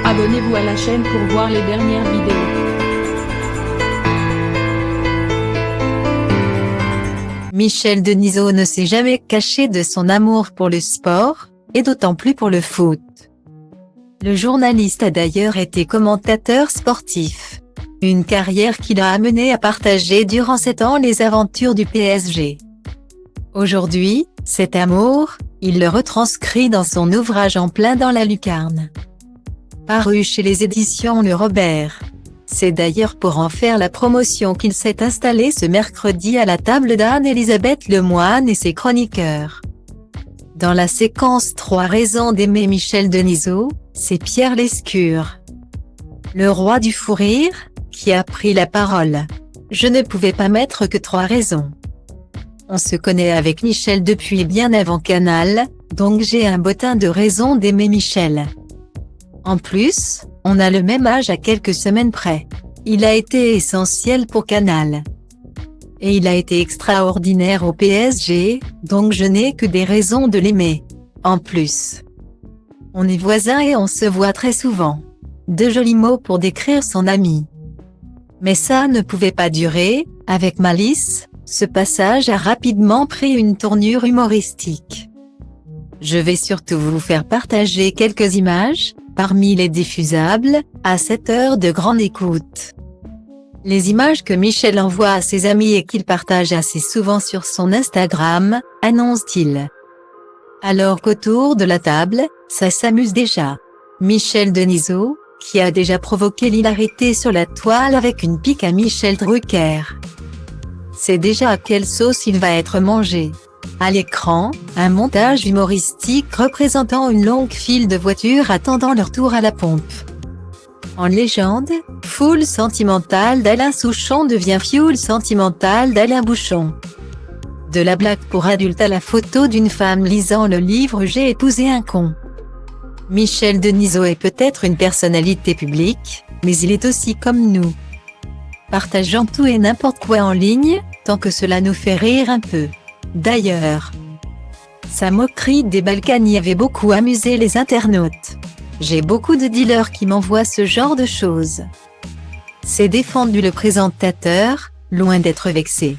Abonnez-vous à la chaîne pour voir les dernières vidéos. Michel Denisot ne s'est jamais caché de son amour pour le sport, et d'autant plus pour le foot. Le journaliste a d'ailleurs été commentateur sportif. Une carrière qui l'a amené à partager durant 7 ans les aventures du PSG. Aujourd'hui, cet amour, il le retranscrit dans son ouvrage En plein dans la lucarne. Paru chez les éditions Le Robert. C'est d'ailleurs pour en faire la promotion qu'il s'est installé ce mercredi à la table d'Anne-Elisabeth Lemoine et ses chroniqueurs. Dans la séquence 3 raisons d'aimer Michel Denisot, c'est Pierre Lescure, le roi du fou rire, qui a pris la parole. Je ne pouvais pas mettre que 3 raisons. On se connaît avec Michel depuis bien avant Canal, donc j'ai un bottin de raisons d'aimer Michel. En plus, on a le même âge à quelques semaines près. Il a été essentiel pour Canal. Et il a été extraordinaire au PSG, donc je n'ai que des raisons de l'aimer. En plus, on est voisins et on se voit très souvent. De jolis mots pour décrire son ami. Mais ça ne pouvait pas durer, avec Malice, ce passage a rapidement pris une tournure humoristique. Je vais surtout vous faire partager quelques images, parmi les diffusables, à cette heure de grande écoute. Les images que Michel envoie à ses amis et qu'il partage assez souvent sur son Instagram, annonce-t-il. Alors qu'autour de la table, ça s'amuse déjà. Michel Denisot, qui a déjà provoqué l'hilarité sur la toile avec une pique à Michel Drucker. C'est déjà à quelle sauce il va être mangé. À l'écran, un montage humoristique représentant une longue file de voitures attendant leur tour à la pompe. En légende, foule sentimentale d'Alain Souchon devient fioul sentimental d'Alain Bouchon. De la blague pour adultes à la photo d'une femme lisant le livre J'ai épousé un con. Michel Denisot est peut-être une personnalité publique, mais il est aussi comme nous. Partageant tout et n'importe quoi en ligne, tant que cela nous fait rire un peu. D'ailleurs, sa moquerie des Balkany avait beaucoup amusé les internautes. J'ai beaucoup de dealers qui m'envoient ce genre de choses. C'est défendu le présentateur, loin d'être vexé.